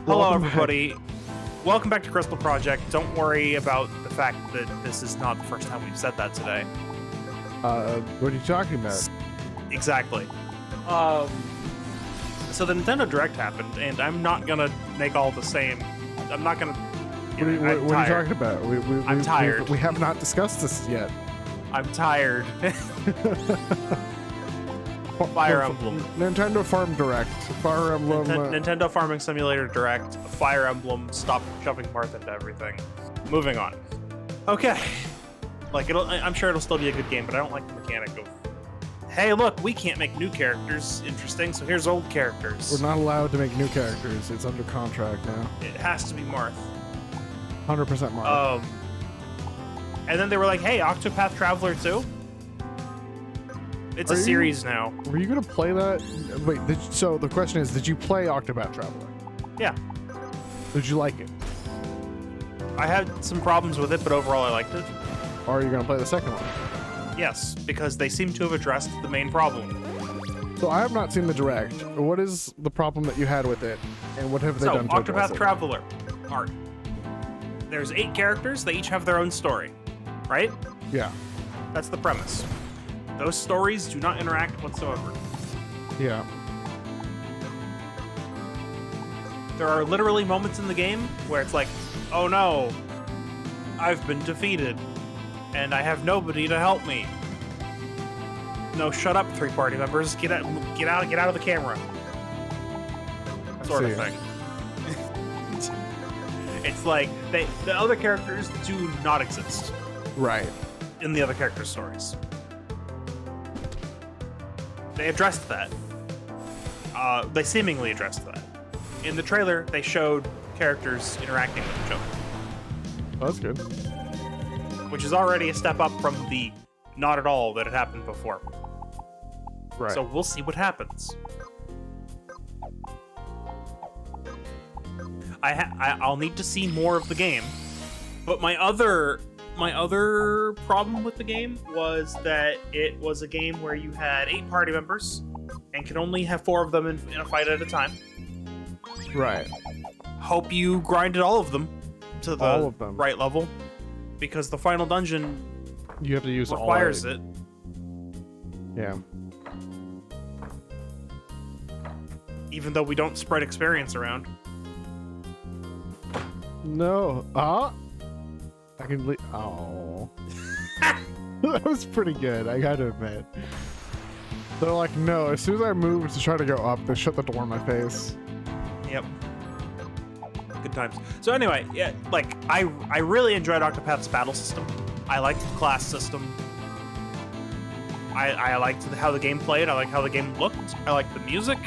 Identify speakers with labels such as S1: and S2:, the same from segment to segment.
S1: Hello,
S2: Welcome
S1: everybody. Welcome back to Crystal Project. Don't worry about the fact that this is not the first time we've said that today.
S2: What are you talking about?
S1: Exactly. So the Nintendo Direct happened, and I'm not gonna make all the same. I'm not gonna.
S2: What are you talking about?
S1: I'm tired.
S2: We have not discussed this yet.
S1: I'm tired. Fire Emblem.
S2: Nintendo Farm Direct. Fire Emblem.
S1: Nintendo Farming Simulator Direct. Fire Emblem. Stop shoving Martha into everything. Moving on. Okay. Like I'm sure it'll still be a good game, but I don't like the mechanic of. Hey, look, we can't make new characters interesting, so here's old characters.
S2: We're not allowed to make new characters. It's under contract now.
S1: It has to be Marth.
S2: 100% Marth.
S1: And then they were like, hey, Octopath Traveler 2? It's a series now.
S2: Were you gonna play that? Wait, so the question is, did you play Octopath Traveler?
S1: Yeah.
S2: Did you like it?
S1: I had some problems with it, but overall I liked it.
S2: Or are you gonna play the second one?
S1: Yes, because they seem to have addressed the main problem.
S2: So I have not seen the Direct. What is the problem that you had with it, and what have they done to address
S1: Octopath
S2: it?
S1: Traveler art. There's 8 characters, they each have their own story, right?
S2: Yeah.
S1: That's the premise. Those stories do not interact whatsoever.
S2: Yeah.
S1: There are literally moments in the game where it's like, oh no, I've been defeated, and I have nobody to help me. No, shut up, 3 party members. Get out of the camera. Sort of thing. It's like the other characters do not exist.
S2: Right.
S1: In the other characters' stories. They addressed that. They seemingly addressed that. In the trailer, they showed characters interacting with each other.
S2: That's good.
S1: Which is already a step up from the not at all that had happened before.
S2: Right.
S1: So we'll see what happens. I'll need to see more of the game. But my other problem with the game was that it was a game where you had 8 party members and could only have 4 of them in a fight at a time.
S2: Right.
S1: Hope you grinded all of them to the
S2: them.
S1: right level, because the final dungeon
S2: You have to use
S1: requires
S2: all
S1: it.
S2: Yeah.
S1: Even though we don't spread experience around.
S2: No. I can leave. Oh. That was pretty good, I gotta admit. They're like, no, as soon as I moved to try to go up, they shut the door in my face.
S1: Yep. Good times. So anyway, yeah, like I really enjoyed Octopath's battle system. I liked the class system. I liked how the game played. I liked how the game looked. I liked the music.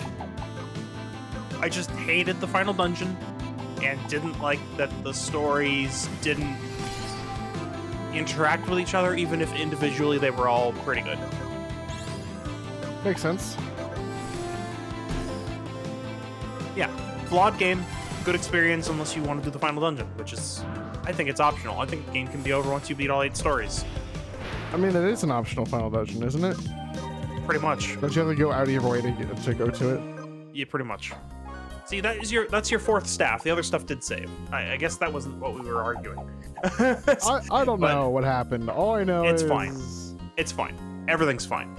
S1: I just hated the final dungeon and didn't like that the stories didn't interact with each other, even if individually they were all pretty good.
S2: Makes sense.
S1: Yeah, flawed game, good experience unless you want to do the final dungeon, which is, I think it's optional. I think the game can be over once you beat all 8 stories.
S2: I mean, it is an optional final dungeon, isn't it?
S1: Pretty much.
S2: Don't you have to go out of your way to go to it?
S1: Yeah, pretty much. See, that's your 4th staff. The other stuff did save. I guess that wasn't what we were arguing.
S2: I don't know what happened. All I know
S1: it's
S2: is...
S1: fine. It's fine. Everything's fine.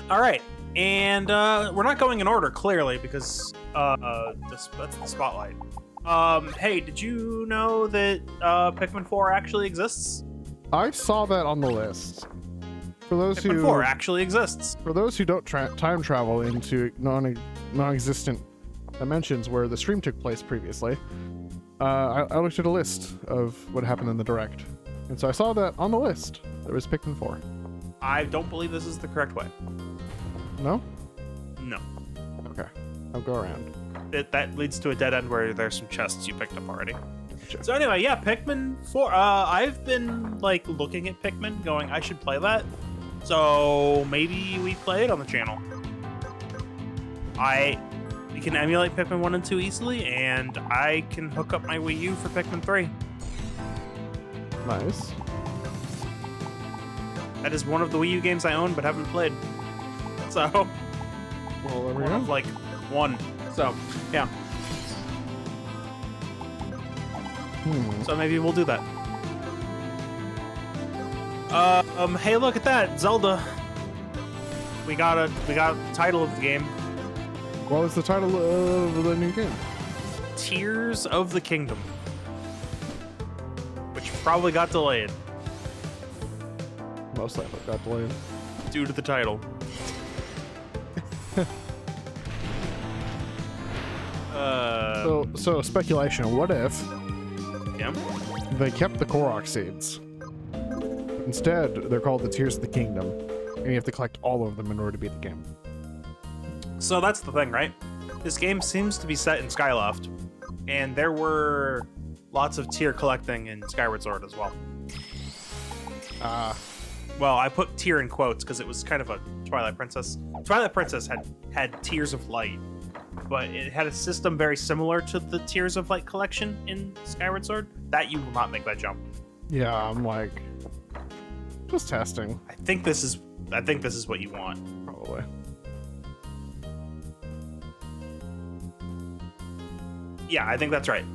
S1: All right. And we're not going in order, clearly, because that's the spotlight. Hey, did you know that Pikmin 4 actually exists?
S2: I saw that on the list. For those
S1: Pikmin 4 actually exists.
S2: For those who don't time travel into non-existent dimensions where the stream took place previously, I looked at a list of what happened in the Direct. And so I saw that on the list. There was Pikmin 4.
S1: I don't believe this is the correct way.
S2: No?
S1: No.
S2: Okay. I'll go around.
S1: That leads to a dead end where there's some chests you picked up already.
S2: Gotcha.
S1: So anyway, yeah, Pikmin 4. I've been like looking at Pikmin, going, I should play that. So maybe we play it on the channel. We can emulate Pikmin 1 and 2 easily, and I can hook up my Wii U for Pikmin 3.
S2: Nice.
S1: That is one of the Wii U games I own but haven't played. So,
S2: Well, there we
S1: one
S2: go.
S1: of like one. So, yeah. So maybe we'll do that. Hey, look at that, Zelda. We got the title of the game.
S2: What was the title of the new game?
S1: Tears of the Kingdom. Which probably got delayed
S2: Most likely got delayed.
S1: due to the title.
S2: So speculation. What if
S1: Yeah.
S2: they kept the Korok seeds? Instead, they're called the Tears of the Kingdom, and you have to collect all of them in order to beat the game.
S1: So that's the thing, right? This game seems to be set in Skyloft, and there were lots of tier collecting in Skyward Sword as well. Well, I put tier in quotes because it was kind of a Twilight Princess. Twilight Princess had Tears of Light, but it had a system very similar to the Tears of Light collection in Skyward Sword. That you will not make that jump.
S2: Yeah, I'm like, just testing,
S1: I think this is what you want.
S2: probably.
S1: Yeah, I think that's right.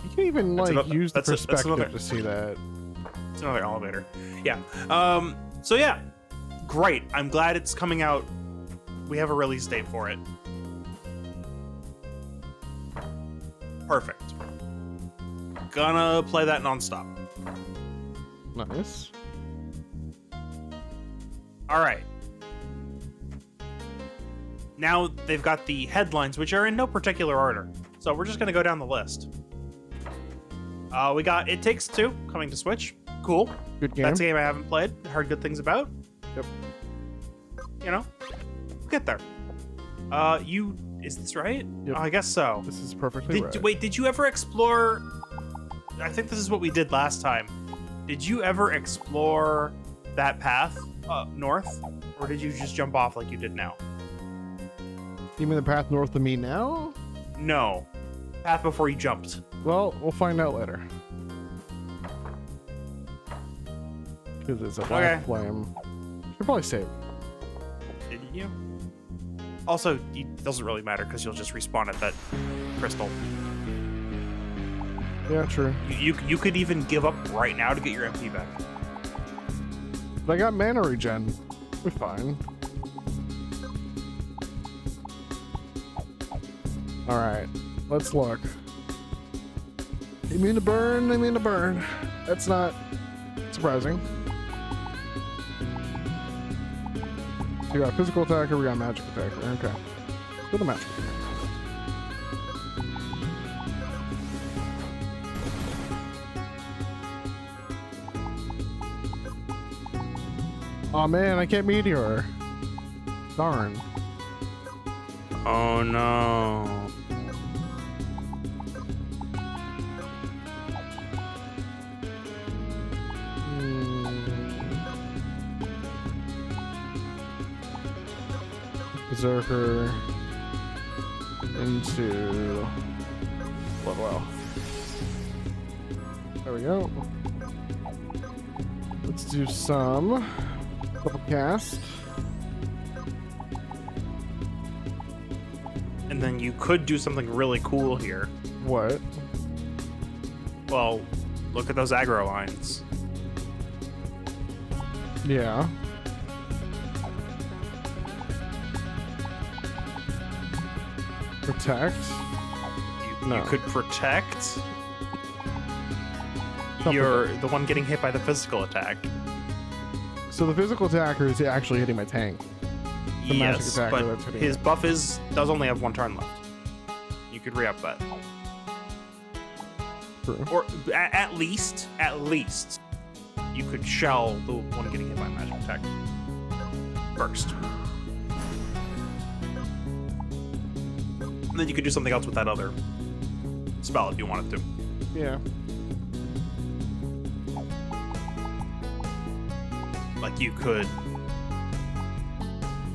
S2: You can even
S1: That's
S2: like
S1: ano-
S2: use the
S1: that's
S2: perspective
S1: another-
S2: to see that.
S1: It's another elevator. Yeah. So yeah, great. I'm glad it's coming out. We have a release date for it. Perfect. Gonna play that nonstop.
S2: Nice.
S1: All right. Now they've got the headlines, which are in no particular order. So we're just gonna go down the list. We got It Takes Two coming to Switch. Cool.
S2: Good game.
S1: That's a game I haven't played. Heard good things about.
S2: Yep.
S1: You know, we'll get there. Is this right?
S2: Yep.
S1: I guess so.
S2: This is perfectly right.
S1: Wait, did you ever explore? I think this is what we did last time. Did you ever explore that path north, or did you just jump off like you did now?
S2: You mean the path north of me now?
S1: No, path before you jumped.
S2: Well, we'll find out later. Because it's a black flame. Should probably save.
S1: Didn't you? Also, it doesn't really matter because you'll just respawn at that crystal.
S2: Yeah, true.
S1: You could even give up right now to get your MP back.
S2: But I got mana regen. We're fine. Alright, let's look. Immune to burn, immune to burn. That's not surprising. So we got physical attacker, we got magic attacker. Okay. Let's go to magic attacker. Oh man, I can't meteor. Darn.
S1: Oh no.
S2: Berserker into Bloodwell. There we go. Let's do some double cast.
S1: And then you could do something really cool here.
S2: What?
S1: Well, look at those aggro lines.
S2: Yeah. Protect.
S1: You
S2: No.
S1: could protect.
S2: Don't
S1: You're the one getting hit by the physical attack.
S2: So the physical attacker is actually hitting my tank. The magic
S1: Yes,
S2: attacker
S1: but
S2: that's hitting
S1: his
S2: it.
S1: buff does only have one turn left. You could re-up that.
S2: True.
S1: Or at least, you could shell the one getting hit by magic attack first. And then you could do something else with that other spell if you wanted to.
S2: Yeah.
S1: Like you could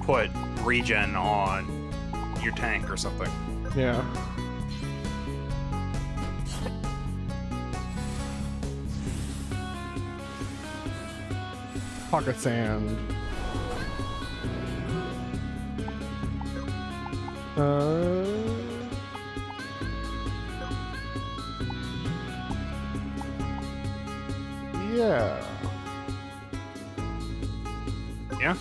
S1: put regen on your tank or something.
S2: Yeah. Pocket sand. Yeah.
S1: Yeah.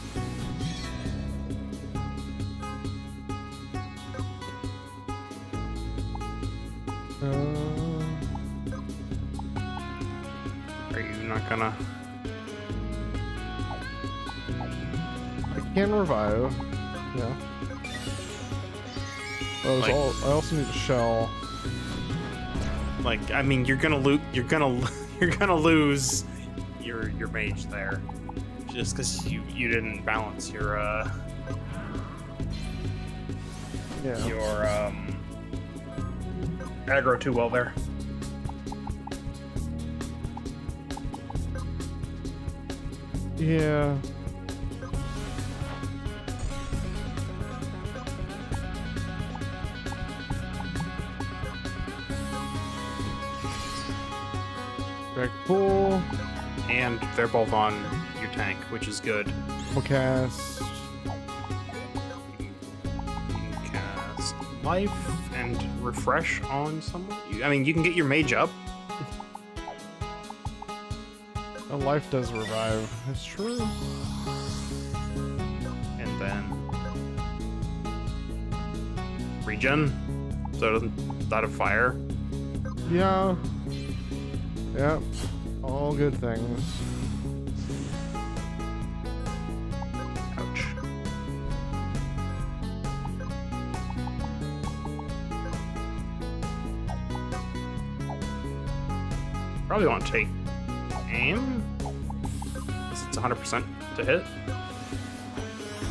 S1: Are you not gonna?
S2: I can revive. Yeah. Oh,
S1: Like-
S2: I also need a shell.
S1: Like, I mean, you're gonna lose. You're gonna lose your mage there, just because you didn't balance your
S2: Yeah.
S1: aggro too well there.
S2: Yeah. Back full.
S1: And they're both on your tank, which is good.
S2: We'll cast.
S1: You can cast life and refresh on someone. I mean, you can get your mage up.
S2: A life does revive. That's true.
S1: And then regen, so it doesn't die of fire.
S2: Yeah. Yep. All good things.
S1: Ouch. Probably want to take aim, because it's 100% to hit,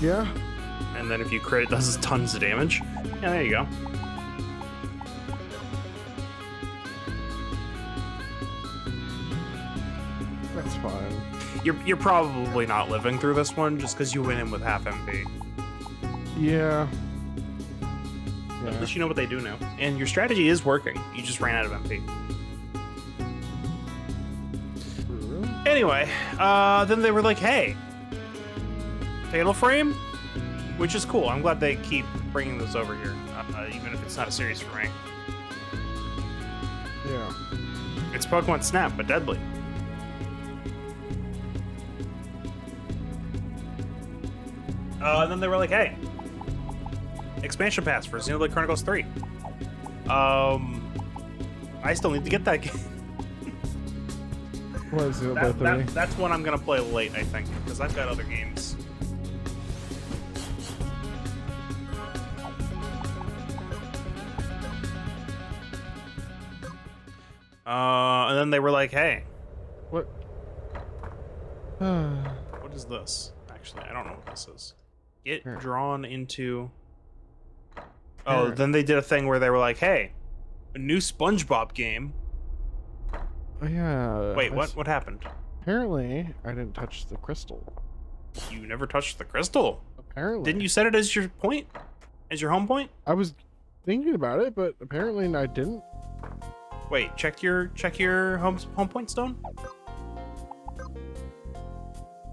S2: Yeah.
S1: and then if you crit, it does tons of damage. Yeah, there you go.
S2: That's fine.
S1: You're probably not living through this one just because you went in with half MP.
S2: Yeah.
S1: At
S2: Yeah.
S1: least you know what they do now. And your strategy is working. You just ran out of MP.
S2: True.
S1: Anyway, then they were like, hey, Fatal Frame? Which is cool. I'm glad they keep bringing this over here, even if it's not a series for me.
S2: Yeah.
S1: It's Pokemon Snap, but deadly. And then they were like, hey, expansion pass for Xenoblade Chronicles 3. I still need to get that game.
S2: What is it about 3?
S1: That's one I'm gonna play late, I think, because I've got other games. And then they were like, hey,
S2: What?
S1: what is this? Actually, I don't know what this is. Get
S2: Here.
S1: drawn into... Oh,
S2: Here.
S1: then they did a thing where they were like, hey, a new SpongeBob game.
S2: Oh, yeah.
S1: Wait, what happened?
S2: Apparently, I didn't touch the crystal.
S1: You never touched the crystal.
S2: Apparently.
S1: Didn't you set it as your point? As your home point?
S2: I was thinking about it, but apparently I didn't.
S1: Wait, check your home point stone?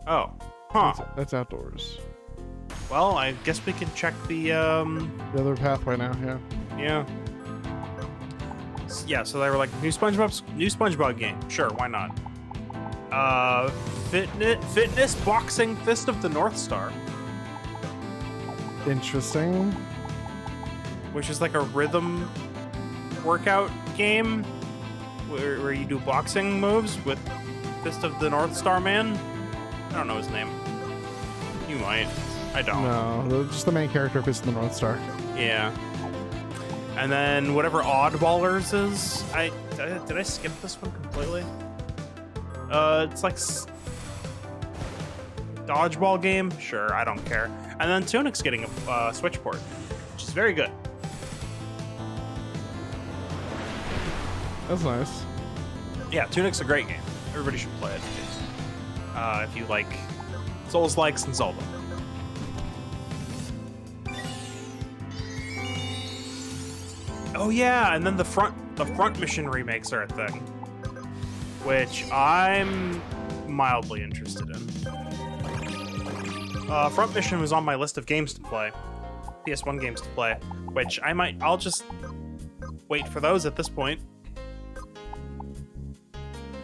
S1: Oh. Huh.
S2: That's outdoors.
S1: Well, I guess we can check the
S2: The other pathway now, yeah.
S1: yeah. Yeah, so they were like, new SpongeBob game. Sure, why not? Fitness boxing Fist of the North Star,
S2: Interesting.
S1: which is like a rhythm workout game where you do boxing moves with Fist of the North Star Man. I don't know his name. You might. I don't.
S2: No, just the main character of Fist of the North Star.
S1: Yeah. And then whatever Oddballers is, did I skip this one completely? It's like dodgeball game. Sure, I don't care. And then Tunic's getting a Switch port, which is very good.
S2: That's nice.
S1: Yeah, Tunic's a great game. Everybody should play it. If you like Souls-likes and Zelda. Oh yeah, and then the front mission remakes are a thing, which I'm mildly interested in. Front mission was on my list of games to play, PS1 games to play, which I'll just wait for those at this point.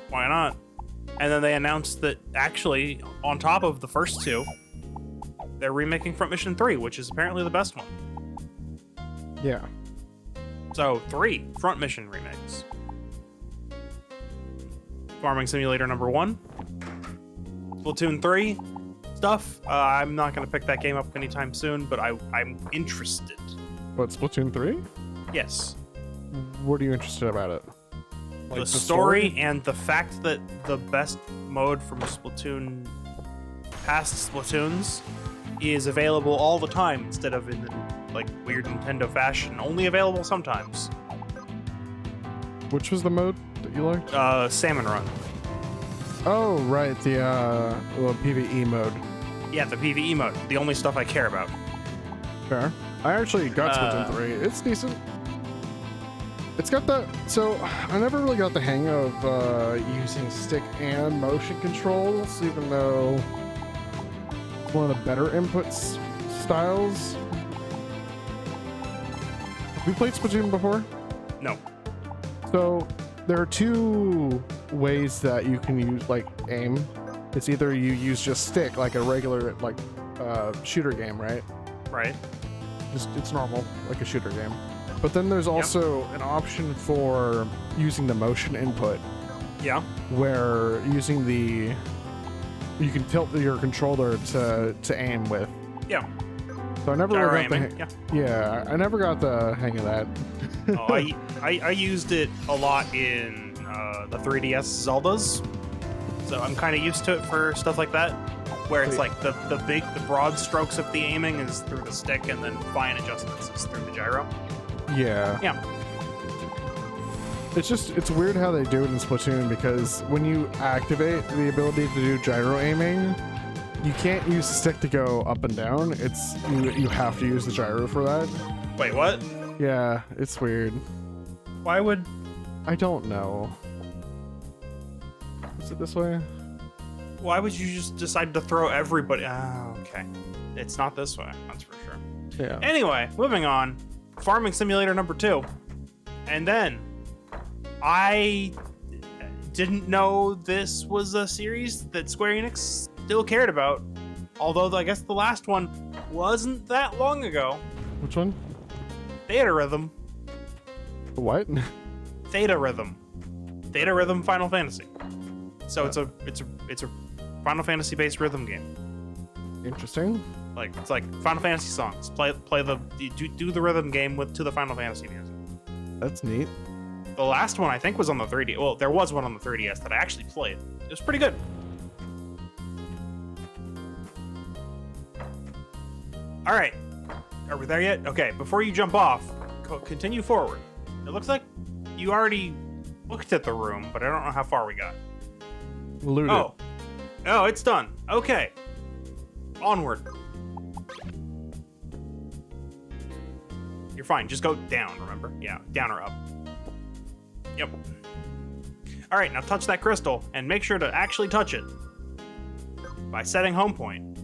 S1: Why not? And then they announced that actually, on top of the first two, they're remaking Front Mission 3, which is apparently the best one.
S2: Yeah.
S1: So 3 Front Mission remakes. Farming Simulator number 1. Splatoon 3 stuff. I'm not going to pick that game up anytime soon, but I'm interested.
S2: What, Splatoon 3?
S1: Yes.
S2: What are you interested about it? Like
S1: The story and the fact that the best mode from Splatoon, past Splatoons, is available all the time instead of in like weird Nintendo fashion, only available sometimes.
S2: Which was the mode that you liked?
S1: Salmon Run.
S2: Oh, right, the PvE mode.
S1: Yeah, the PvE mode. The only stuff I care about.
S2: Fair. I actually got Splatoon 3. It's decent. It's got that. So I never really got the hang of using stick and motion controls, even though it's one of the better styles. Have you played Splatoon before?
S1: No.
S2: So there are 2 ways that you can use like aim. It's either you use just stick like a regular like shooter game, right?
S1: Right.
S2: Just it's normal like a shooter game. But then there's also an option for using the motion input,
S1: Yeah.
S2: where you can tilt your controller to aim with.
S1: Yeah.
S2: So I never
S1: Gyro
S2: really got the
S1: aiming. Yeah.
S2: I never got the hang of that.
S1: Oh, I used it a lot in the 3DS Zeldas, so I'm kind of used to it for stuff like that, where it's like the broad strokes of the aiming is through the stick, and then fine adjustments is through the gyro.
S2: Yeah.
S1: Yeah.
S2: It's weird how they do it in Splatoon, because when you activate the ability to do gyro aiming, you can't use the stick to go up and down. It's you have to use the gyro for that.
S1: Wait, what?
S2: Yeah, it's weird.
S1: Why would?
S2: I don't know. Is it this way?
S1: Why would you just decide to throw everybody? Oh, okay. It's not this way. That's for sure.
S2: Yeah.
S1: Anyway, moving on. Farming Simulator number 2. And then I didn't know this was a series that Square Enix still cared about. Although I guess the last one wasn't that long ago.
S2: Which one?
S1: Theta Rhythm.
S2: What?
S1: Theta Rhythm. Theta Rhythm Final Fantasy. So it's a Final Fantasy based rhythm game.
S2: Interesting.
S1: Like it's like Final Fantasy songs. Play the do the rhythm game to the Final Fantasy music.
S2: That's neat.
S1: The last one I think was on the 3DS. Well, there was one on the 3DS that I actually played. It was pretty good. All right, are we there yet? Okay, before you jump off, continue forward. It looks like you already looked at the room, but I don't know how far we got.
S2: Looted.
S1: Oh, it's done. Okay, onward. You're fine. Just go down, remember? Yeah, down or up. Yep. All right, now touch that crystal and make sure to actually touch it by setting home point.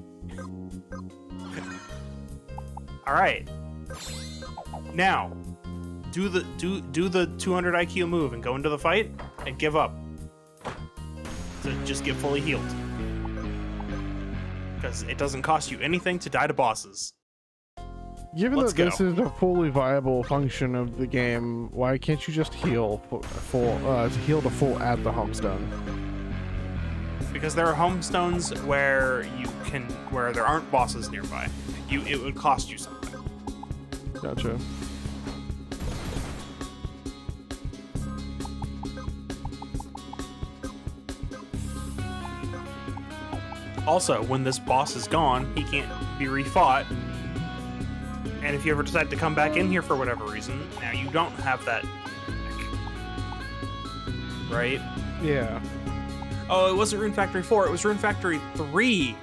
S1: All right. Now, do the 200 IQ move and go into the fight and give up. So just get fully healed. Because it doesn't cost you anything to die to bosses.
S2: Given
S1: Let's
S2: that this
S1: go.
S2: is a fully viable function of the game, why can't you just heal heal to full at the homestone?
S1: Because there are homestones where there aren't bosses nearby. It would cost you something.
S2: Gotcha.
S1: Also, when this boss is gone, he can't be refought. And if you ever decide to come back in here for whatever reason, now you don't have that. Right?
S2: Yeah.
S1: Oh, it wasn't Rune Factory 4, it was Rune Factory 3,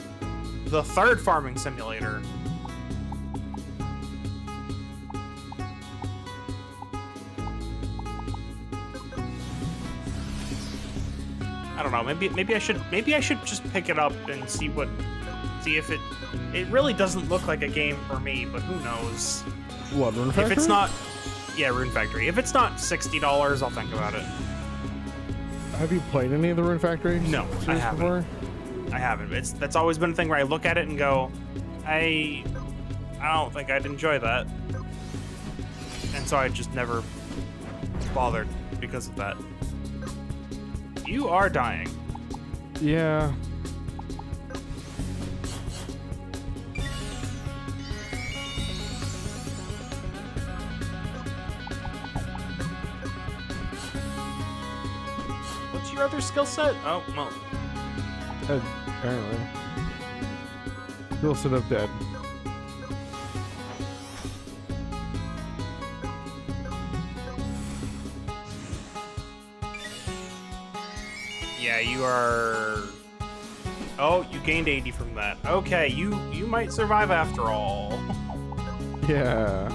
S1: the third farming simulator. I don't know. Maybe I should just pick it up and see if it really doesn't look like a game for me, but who knows?
S2: What, Rune Factory?
S1: If it's not, yeah, Rune Factory. If it's not $60, I'll think about it.
S2: Have you played any of the Rune Factory?
S1: No, I
S2: series
S1: haven't.
S2: before?
S1: I haven't. That's always been a thing where I look at it and go, I don't think I'd enjoy that. And so I just never bothered because of that. You are dying.
S2: Yeah.
S1: What's your other skill set? Oh, well.
S2: Apparently. Skill set of dead.
S1: Yeah, you are... Oh, you gained 80 from that. Okay, you might survive after all.
S2: Yeah.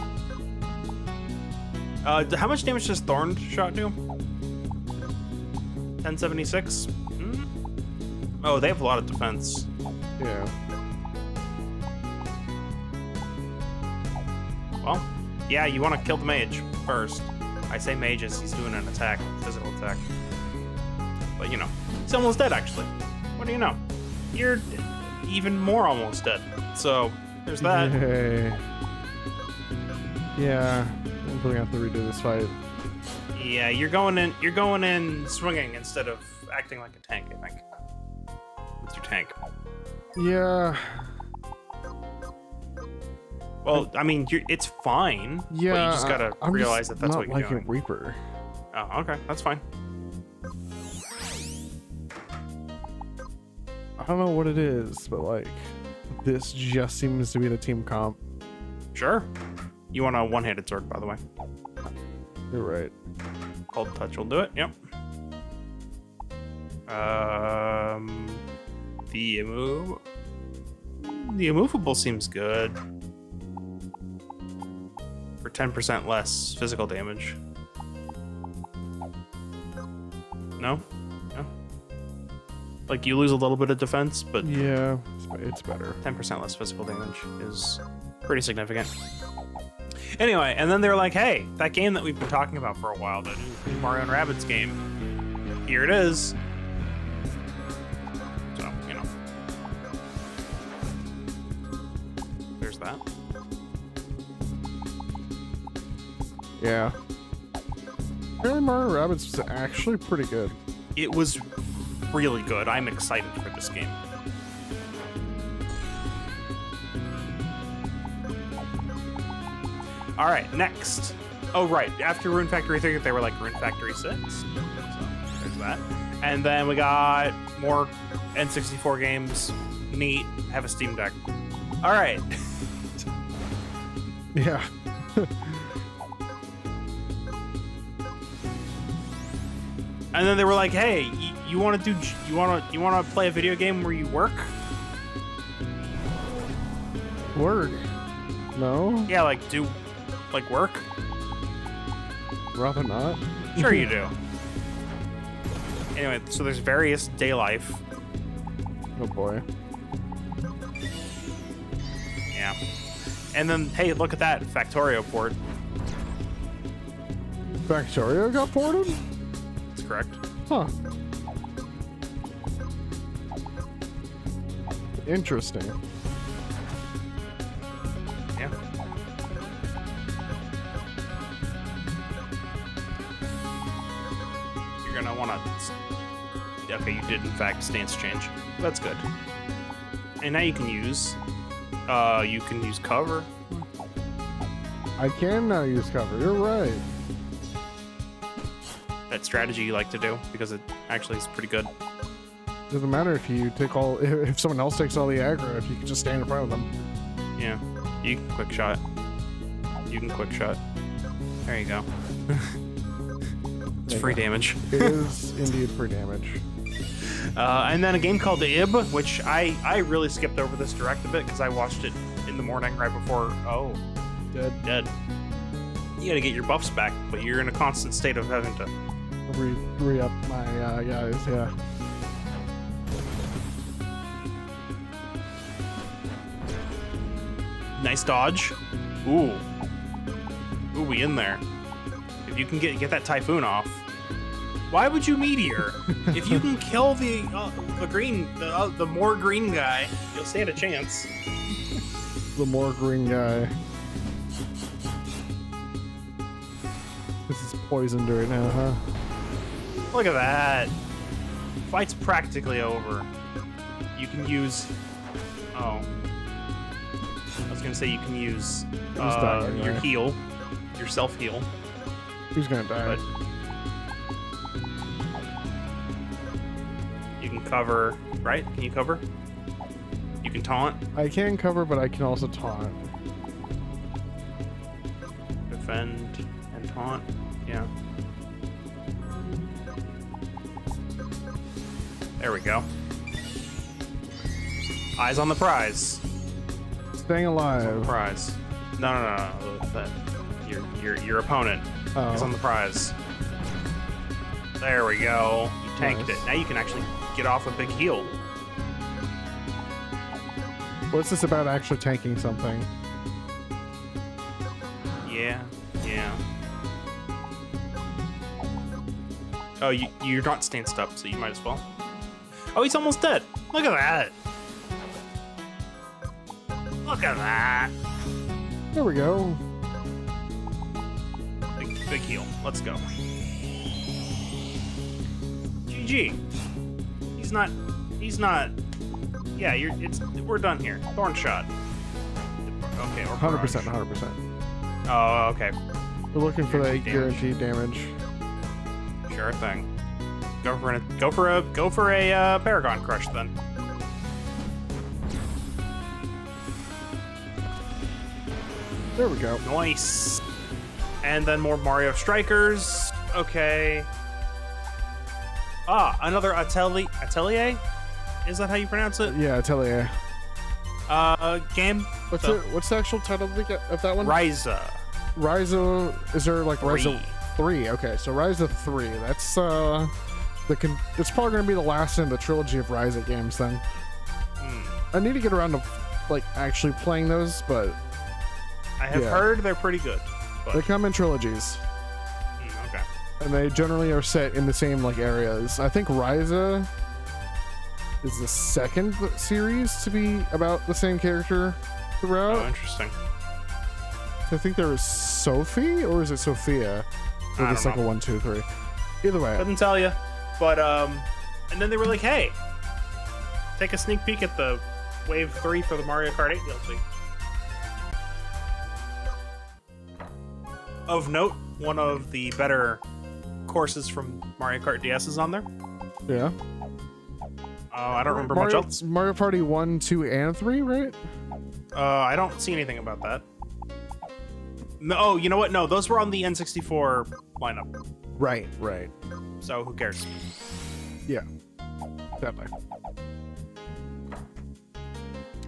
S1: How much damage does Thorned Shot do? 1076? Oh, they have a lot of defense.
S2: Yeah.
S1: Well, yeah, you want to kill the mage first. I say mage as he's doing an attack, physical attack. But, you know, he's almost dead, actually. What do you know? You're even more almost dead. So, there's that.
S2: Yay. Yeah. I'm gonna have to redo this fight.
S1: Yeah, you're going in swinging instead of acting like a tank, I think. With your tank.
S2: Yeah.
S1: Well, I mean, it's fine.
S2: Yeah.
S1: But you just gotta
S2: I'm
S1: realize
S2: just
S1: that that's
S2: not
S1: what you're
S2: liking
S1: doing.
S2: Reaper.
S1: Oh, okay, that's fine.
S2: I don't know what it is, but like, this just seems to be the team comp.
S1: Sure. You want a one-handed sword, by the way.
S2: You're right.
S1: Cold touch will do it. Yep. The immovable seems good. For 10% less physical damage. No? No? Like, you lose a little bit of defense, but
S2: Yeah, it's better.
S1: 10% less physical damage is pretty significant. Anyway, and then they're like, hey, that game that we've been talking about for a while, the new Mario and Rabbids game, here it is. So, you know. There's that.
S2: Yeah. Apparently Mario Rabbids is actually pretty good.
S1: It was really good. I'm excited for this game. All right, next. Oh, right. After Rune Factory 3, they were like Rune Factory 6. So there's that. And then we got more N64 games. Neat. Have a Steam Deck. All right.
S2: Yeah.
S1: And then they were like, "Hey, you want to play a video game where you work?"
S2: Work. No?
S1: Yeah, like do like work.
S2: Rather not.
S1: Sure you do. Anyway, so there's various day life.
S2: Oh boy.
S1: Yeah. And then, hey, look at that Factorio port.
S2: Factorio got ported?
S1: That's correct.
S2: Huh. Interesting.
S1: Yeah. You're gonna want to. Okay, you did in fact stance change. That's good. And now you can use cover.
S2: I can now use cover. You're right.
S1: That strategy you like to do because it actually is pretty good.
S2: Doesn't matter if you take all. If someone else takes all the aggro, if you can just stand in front of them.
S1: Yeah, you can quick shot. You can quick shot. There you go. It's free damage.
S2: It is indeed free damage.
S1: And then a game called Ib, which I really skipped over this direct a bit because I watched it in the morning right before. Oh, dead. You gotta get your buffs back, but you're in a constant state of having to
S2: Re-up my guys, yeah.
S1: Nice dodge. Ooh, we in there. If you can get that Typhoon off. Why would you meteor? If you can kill the more green guy, you'll stand a chance.
S2: The more green guy. This is poisoned right now, huh?
S1: Look at that. Fight's practically over. You can use. Oh. I was gonna say you can use your heal, your self heal.
S2: Who's gonna die?
S1: But you can cover, right? Can you cover? You can taunt.
S2: I can cover, but I can also taunt.
S1: Defend and taunt. Yeah. There we go. Eyes on the prize.
S2: Staying alive.
S1: Prize. No. Your opponent is on the prize. There we go. You tanked it. Now you can actually get off a big heal.
S2: What's this about actually tanking something?
S1: Yeah. Oh, you're not stanced up, so you might as well. Oh, he's almost dead. Look at that. Look at that.
S2: There we go.
S1: Big heal. Let's go. GG. He's not. Yeah, we're done here. Thorn shot. Okay, or
S2: 100%, 100%.
S1: Oh, okay.
S2: We're looking for that
S1: Guaranteed
S2: guaranteed damage.
S1: Sure thing. Go for a Paragon Crush then.
S2: There we go.
S1: Nice. And then more Mario Strikers. Okay. Ah, another Atelier? Is that how you pronounce it?
S2: Yeah, Atelier.
S1: Game.
S2: What's the actual title of that one?
S1: Ryza.
S2: Ryza. Is there like
S1: 3.
S2: Ryza 3? Okay, so Ryza 3. That's it's probably gonna be the last in the trilogy of Ryza games then. I need to get around to like actually playing those, but
S1: I have heard they're pretty good. But...
S2: They come in trilogies.
S1: Okay.
S2: And they generally are set in the same like areas. I think Ryza is the second series to be about the same character throughout.
S1: Oh, interesting.
S2: I think there was Sophie, or is it Sophia? Or just like a 1, 2, 3. Either way.
S1: Couldn't tell you. But and then they were like, "Hey, take a sneak peek at the Wave 3 for the Mario Kart 8 DLC." Of note, one of the better courses from Mario Kart DS is on there.
S2: Yeah.
S1: I don't remember much else.
S2: Mario Party 1, 2, and 3, right?
S1: I don't see anything about that. No, oh, you know what? No, those were on the N64 lineup.
S2: Right.
S1: So who cares?
S2: Yeah. Definitely.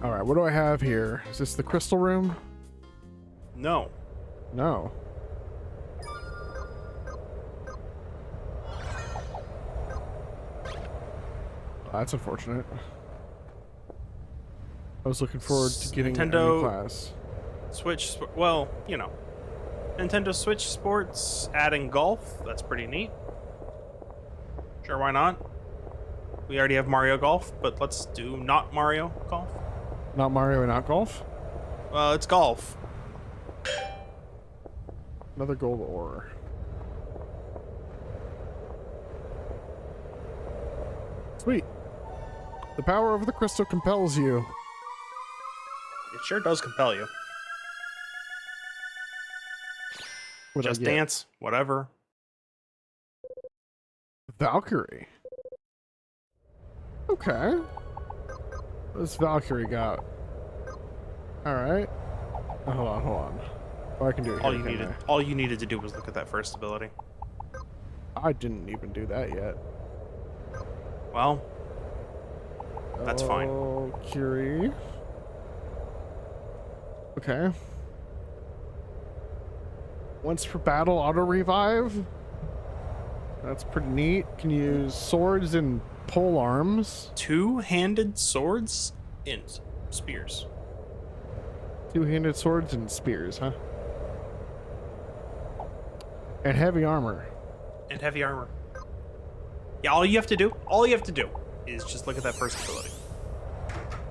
S2: All right, what do I have here? Is this the crystal room?
S1: No.
S2: No. That's unfortunate. I was looking forward to getting a new class.
S1: Switch, well, you know. Nintendo Switch Sports adding golf. That's pretty neat. Sure, why not? We already have Mario Golf, but let's do not Mario Golf.
S2: Not Mario and not golf?
S1: Well, it's golf.
S2: Another gold ore. Sweet. The power of the crystal compels you.
S1: It sure does compel you. Just Dance, whatever.
S2: Valkyrie. Okay. What's Valkyrie got? Alright. Oh, hold on. Oh, I can do it.
S1: All you needed to do was look at that first ability.
S2: I didn't even do that yet.
S1: Well, that's fine.
S2: Valkyrie. Okay. Once per battle, auto revive. That's pretty neat. Can use swords and pole arms.
S1: Two-handed swords and spears.
S2: Two-handed swords and spears, huh? And heavy armor.
S1: And heavy armor. Yeah, all you have to do is just look at that first ability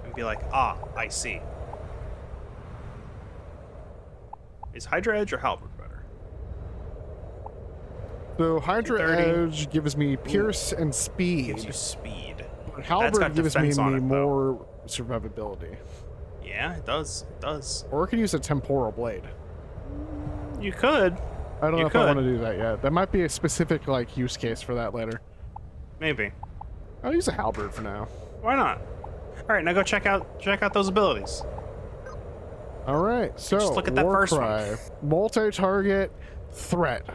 S1: and be like, ah, I see. Is Hydra Edge or Halberd better?
S2: So Hydra
S1: 230.
S2: Edge gives me Pierce and Speed.
S1: Gives you speed.
S2: But
S1: That's
S2: Halberd
S1: got
S2: gives me
S1: defense on it, though.
S2: more survivability.
S1: Yeah, it does. It does.
S2: Or I can use a Temporal Blade.
S1: You could.
S2: I don't
S1: You
S2: know if I want
S1: could.
S2: to do that yet. That might be a specific like use case for that later.
S1: Maybe.
S2: I'll use a Halberd for now.
S1: Why not? All right, now go check out those abilities.
S2: All right, so
S1: Just look at that first one.
S2: Warcry, multi-target threat,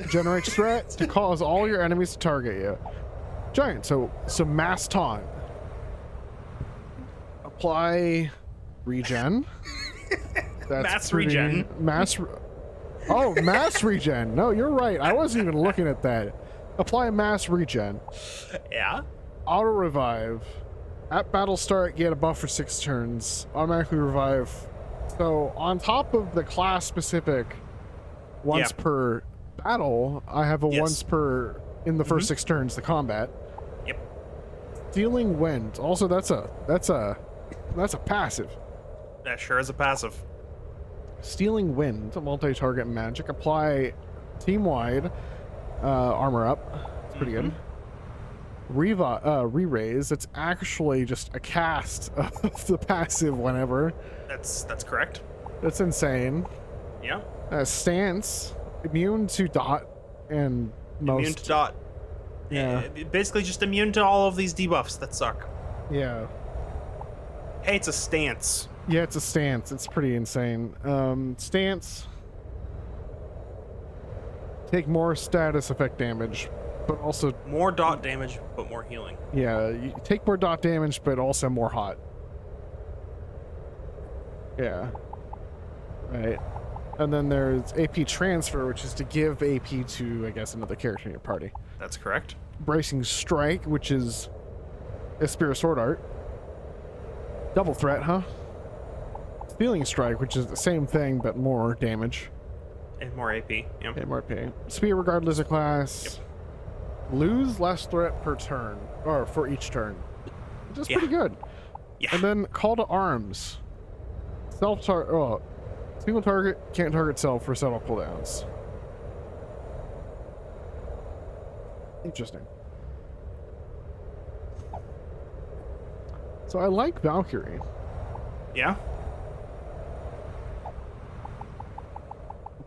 S2: generates threat to cause all your enemies to target you. Giant, so mass taunt. Apply regen. That's
S1: Mass
S2: pretty-
S1: regen.
S2: Mass. Oh, mass regen. No, you're right. I wasn't even looking at that. Apply mass regen.
S1: Yeah.
S2: Auto revive. At battle start, get a buff for 6 turns. Automatically revive. So on top of the class specific once
S1: Yeah.
S2: per battle, I have a
S1: Yes.
S2: once per in the 1st 6 turns the combat.
S1: Yep.
S2: Stealing Wind. Also, that's a passive.
S1: That sure is a passive.
S2: Stealing Wind, multi-target magic. Apply team-wide armor up. It's pretty good. Re-raise. It's actually just a cast of the passive whenever.
S1: That's correct.
S2: That's insane.
S1: Yeah.
S2: Stance. Immune to dot and most.
S1: Immune to dot.
S2: Yeah.
S1: Basically just immune to all of these debuffs that suck.
S2: Yeah.
S1: Hey, it's a stance.
S2: Yeah, it's a stance. It's pretty insane. Stance. Take more status effect damage, but also,
S1: More dot damage, but more healing.
S2: yeah, you take more dot damage, but also more hot. Yeah. Right. And then there's AP transfer, which is to give AP to, I guess, another character in your party.
S1: That's correct.
S2: Bracing strike, which is a Spear Sword Art. Double threat, huh? Stealing strike, which is the same thing but more damage.
S1: And more AP. Yeah.
S2: And more AP. Spear regard lizard class. Lose less threat per turn, or for each turn, which is pretty good.
S1: Yeah.
S2: And then call to arms. Single target can't target self for several cooldowns. Interesting. So I like Valkyrie.
S1: Yeah.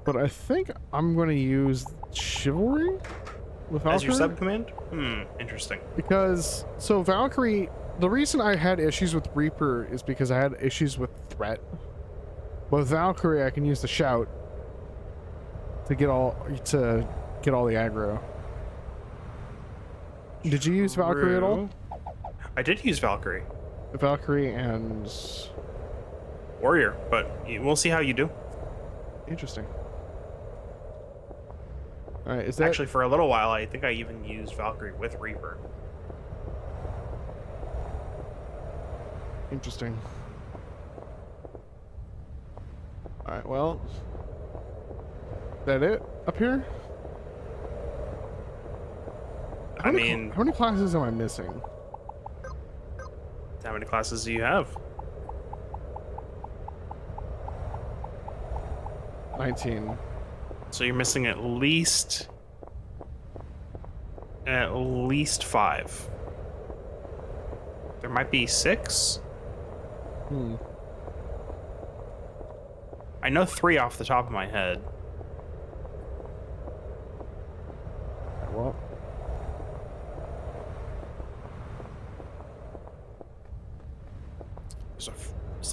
S2: But I think I'm going to use Chivalry with Valkyrie.
S1: As your sub command? Interesting.
S2: Because, so Valkyrie, the reason I had issues with Reaper is because I had issues with threat. With Valkyrie, I can use the shout to get all the aggro. Did you use Valkyrie at all?
S1: I did use Valkyrie.
S2: Valkyrie and
S1: Warrior, but we'll see how you do.
S2: interesting. All right, is that
S1: Actually, for a little while, I think I even used Valkyrie with Reaper.
S2: interesting? All right, well, is that it up here?
S1: I mean,
S2: How many classes am I missing?
S1: how many classes do you have?
S2: 19.
S1: So you're missing at least 5. There might be 6. I know 3 off the top of my head.
S2: Well,
S1: Is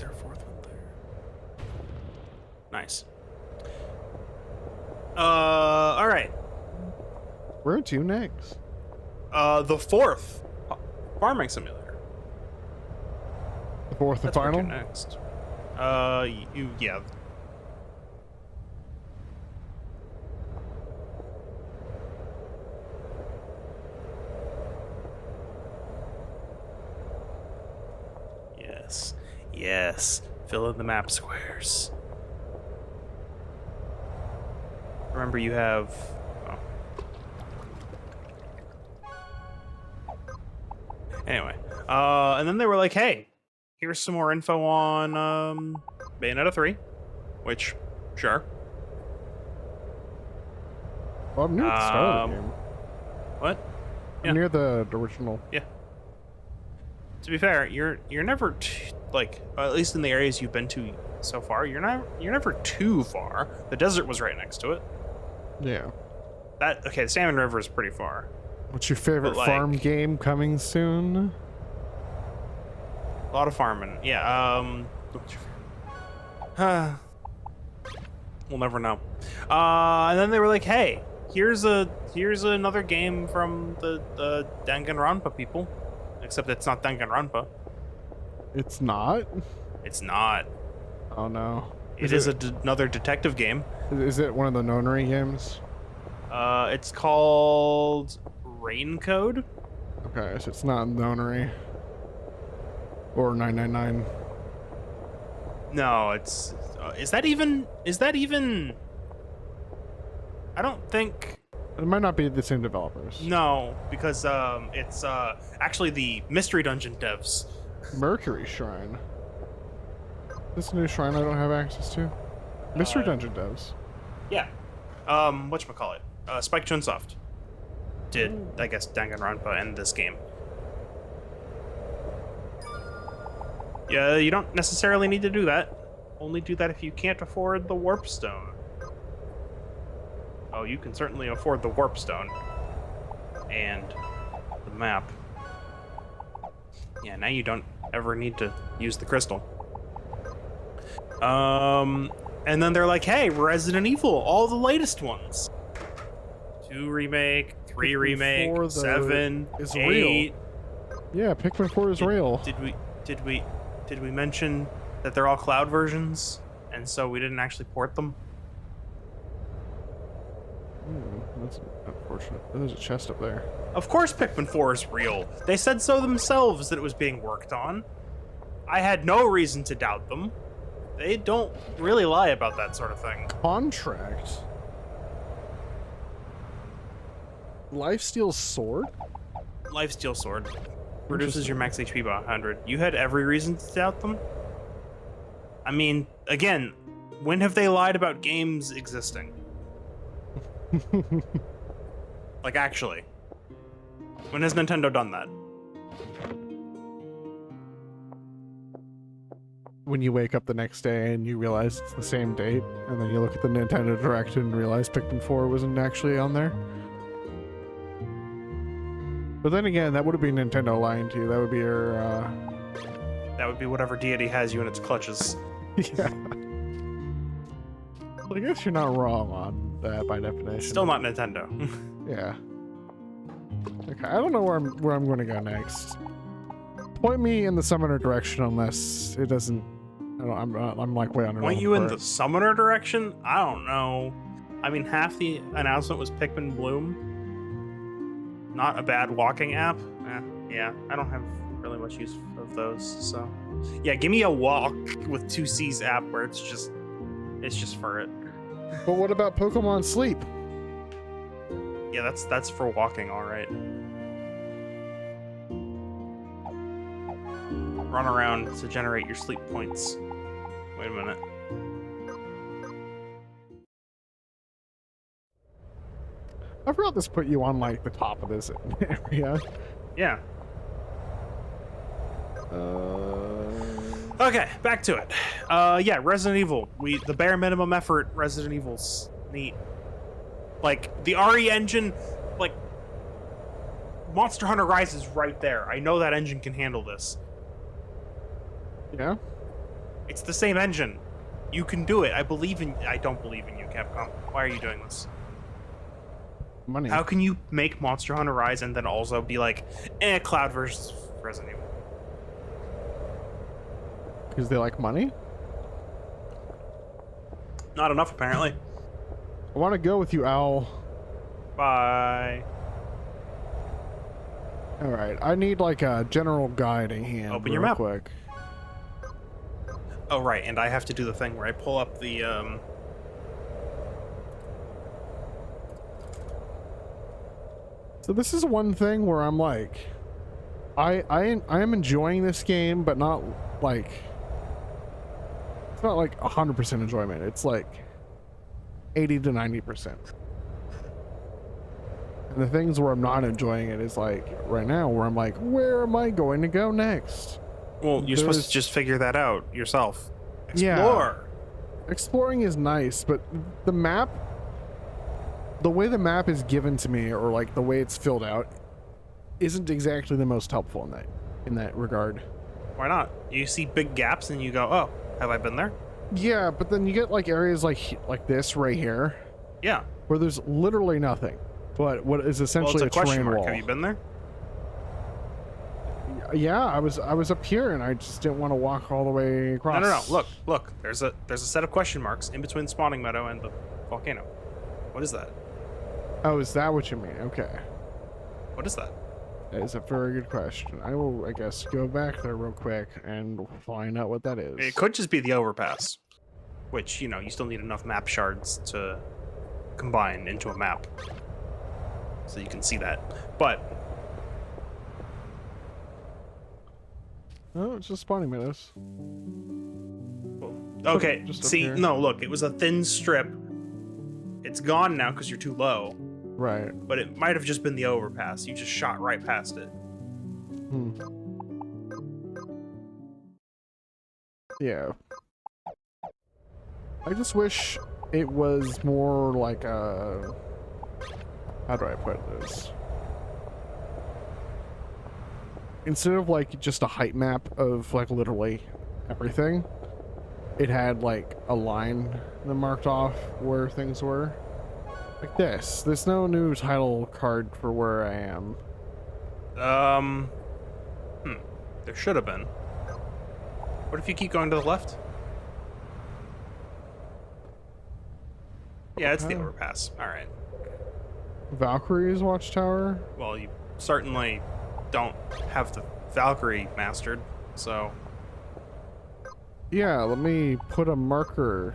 S1: there a 4th one there? Nice. All right.
S2: where to next?
S1: The 4th farming simulator.
S2: The fourth and
S1: That's where to
S2: final?
S1: next. Yeah. Yes. Fill in the map squares. Remember, you have. Oh. Anyway, and then they were like, "Hey, here's some more info on Bayonetta 3," which, sure.
S2: Well, I'm near the start of the game.
S1: What?
S2: I'm
S1: Yeah.
S2: near the original.
S1: Yeah. To be fair, you're never at least in the areas you've been to so far, you're never too far. The desert was right next to it.
S2: Yeah.
S1: The Salmon River is pretty far.
S2: What's your favorite
S1: But,
S2: farm game coming soon?
S1: A lot of farming. Yeah. We'll never know. And then they were like, "Hey, here's another game from the Danganronpa people, except it's not Danganronpa.
S2: It's not?
S1: It's not.
S2: Oh no.
S1: It is another detective game.
S2: Is it one of the Nonary games?
S1: It's called Rain Code.
S2: Okay, so it's not Nonary. Or 999.
S1: No, it's is that even I don't think.
S2: It might not be the same developers.
S1: No, because it's actually the Mystery Dungeon devs.
S2: Mercury Shrine. This new shrine I don't have access to. Mystery Dungeon devs.
S1: Yeah. Whatchamacallit? Spike Chunsoft did, I guess, Danganronpa and this game. Yeah, you don't necessarily need to do that. Only do that if you can't afford the Warp Stone. Oh, you can certainly afford the Warp Stone. And the map. Yeah, now you don't ever need to use the crystal. And then they're like, "Hey, Resident Evil, all the latest ones. 2 remake, 3 remake,
S2: 4, though,
S1: 7,
S2: is
S1: 8.
S2: real. Yeah, Pikmin 4 is real.
S1: Did we mention that they're all cloud versions, and so we didn't actually port them?
S2: That's unfortunate. There's a chest up there.
S1: Of course Pikmin 4 is real. They said so themselves that it was being worked on. I had no reason to doubt them. They don't really lie about that sort of thing.
S2: Contract. Lifesteal sword?
S1: Lifesteal Sword reduces your max HP by 100. You had every reason to doubt them. I mean, again, when have they lied about games existing? Like, actually. When has Nintendo done that?
S2: When you wake up the next day and you realize it's the same date, and then you look at the Nintendo Direct and realize Pikmin 4 wasn't actually on there. But then again, that would have been Nintendo lying to you. That would be your,
S1: That would be whatever deity has you in its clutches.
S2: yeah. Well, I guess you're not wrong on that by definition.
S1: Still not Nintendo.
S2: Yeah. Okay, I don't know where I'm going to go next. Point me in the summoner direction unless it doesn't. I'm like way on.
S1: Point you in the summoner direction? I don't know. I mean, half the announcement was Pikmin Bloom. Not a bad walking app. Yeah, I don't have really much use of those. So, yeah, give me a walk with 2 C's app where it's just for it.
S2: But what about Pokemon Sleep?
S1: Yeah, that's for walking, all right. Run around to generate your sleep points. Wait a minute.
S2: I forgot this put you on like the top of this area.
S1: Yeah. Okay, back to it. Yeah, Resident Evil. The bare minimum effort Resident Evil's neat. Like, the RE engine, like, Monster Hunter Rise is right there. I know that engine can handle this.
S2: Yeah.
S1: It's the same engine. You can do it. I don't believe in you, Capcom. Why are you doing this?
S2: Money.
S1: How can you make Monster Hunter Rise and then also be like, cloud versus Resident Evil?
S2: Because they like money?
S1: Not enough, apparently.
S2: I want to go with you, Owl.
S1: Bye.
S2: Alright, I need like a general guide in hand.
S1: Open your
S2: real
S1: map.
S2: Quick.
S1: Oh, right, and I have to do the thing where I pull up the,
S2: So this is one thing where I'm like, I am enjoying this game, but not like it's not like 100% enjoyment. It's like 80 to 90%. And the things where I'm not enjoying it is like right now, where I'm like, where am I going to go next?
S1: Well, you're supposed to just figure that out yourself.
S2: Yeah.
S1: Explore.
S2: Exploring is nice, but the map, the way the map is given to me, or like the way it's filled out, isn't exactly the most helpful in that regard.
S1: Why not? You see big gaps and you go, oh, have I been there?
S2: Yeah, but then you get like areas like this right here,
S1: Yeah.
S2: where there's literally nothing, but what is
S1: Well,
S2: essentially
S1: it's a
S2: a
S1: question
S2: terrain
S1: mark.
S2: wall.
S1: Have you been there?
S2: Yeah, I was up here and I just didn't want to walk all the way across.
S1: No. Look. There's a set of question marks in between the spawning meadow and the volcano. What is that?
S2: Oh, is that what you mean? Okay.
S1: What is that?
S2: That is a very good question. I will, I guess, go back there real quick and find out what that is.
S1: It could just be the overpass, which, you know, you still need enough map shards to combine into a map. So you can see that. But
S2: Oh, it's just spawning meadows.
S1: okay,
S2: Just up
S1: see,
S2: here.
S1: no, look, it was a thin strip. It's gone now because you're too low,
S2: Right.
S1: but it might have just been the overpass. You just shot right past it.
S2: Yeah. I just wish it was more like a... How do I put this? Instead of like just a height map of like literally everything, it had like a line that marked off where things were. Like this. There's no new title card for where I am.
S1: There should have been. What if you keep going to the left? Yeah, it's the
S2: Okay.
S1: overpass. All right.
S2: Valkyrie's Watchtower?
S1: Well, you certainly don't have the Valkyrie mastered, so
S2: Yeah, let me put a marker.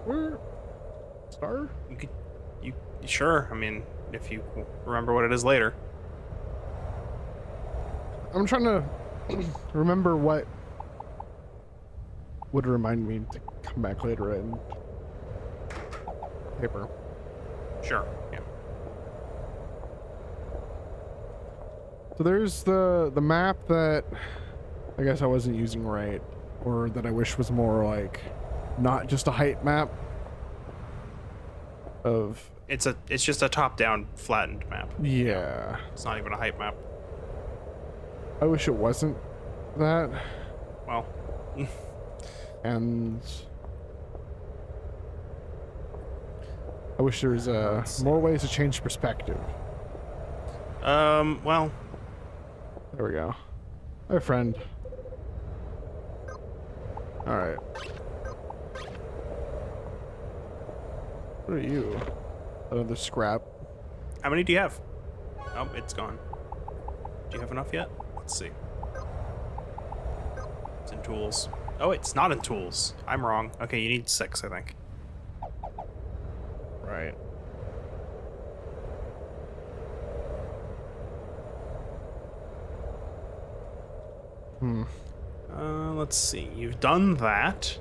S2: Where? Star?
S1: you could, you sure? I mean, if you remember what it is later.
S2: I'm trying to remember what would remind me to come back later in paper.
S1: Sure. Yeah.
S2: So there's the map that I guess I wasn't using right, or that I wish was more like not just a height map of
S1: It's just a top-down flattened map.
S2: yeah.
S1: It's not even a height map.
S2: I wish it wasn't that,
S1: Well,
S2: and I wish there was more ways to change perspective.
S1: well,
S2: There we go. Hi, friend. All right. What are you? Another scrap.
S1: how many do you have? Oh, it's gone. Do you have enough yet? Let's see. It's in tools. Oh, it's not in tools. I'm wrong. Okay, you need 6, I think.
S2: Right.
S1: Let's see. You've done that.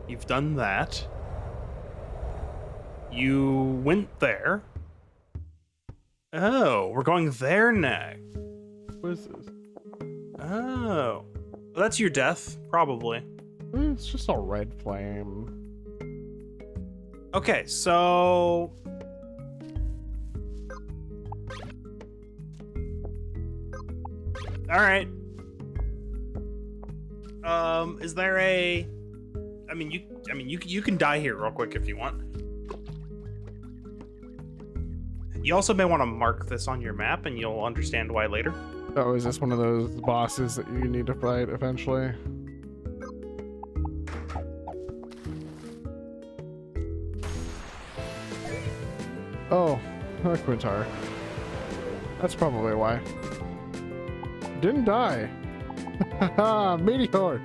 S1: You've done that. You went there. Oh, we're going there next.
S2: What is this?
S1: Oh. Well, that's your death, probably.
S2: It's just a red flame.
S1: Okay, so... Alright. Is there a... you can die here real quick if you want. You also may want to mark this on your map and you'll understand why later.
S2: Oh, is this one of those bosses that you need to fight eventually? Oh, Quintar. That's probably why. Didn't die. Haha, meteor.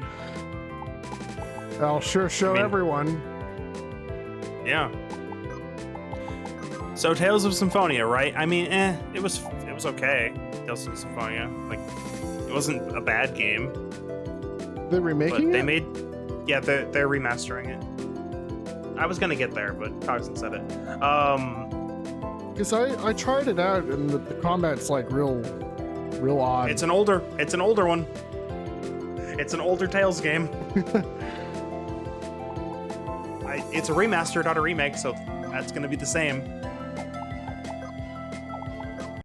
S2: I'll sure show
S1: I mean-
S2: everyone.
S1: Yeah. So Tales of Symphonia, right? I mean, it was okay. Tales of Symphonia, like, it wasn't a bad game.
S2: They're remaking
S1: But
S2: it?
S1: they're remastering it. I was gonna get there, but Cognizant said it.
S2: Because I tried it out and the combat's like real odd.
S1: It's an older one. It's an older Tales game. It's a remaster, not a remake, so that's gonna be the same.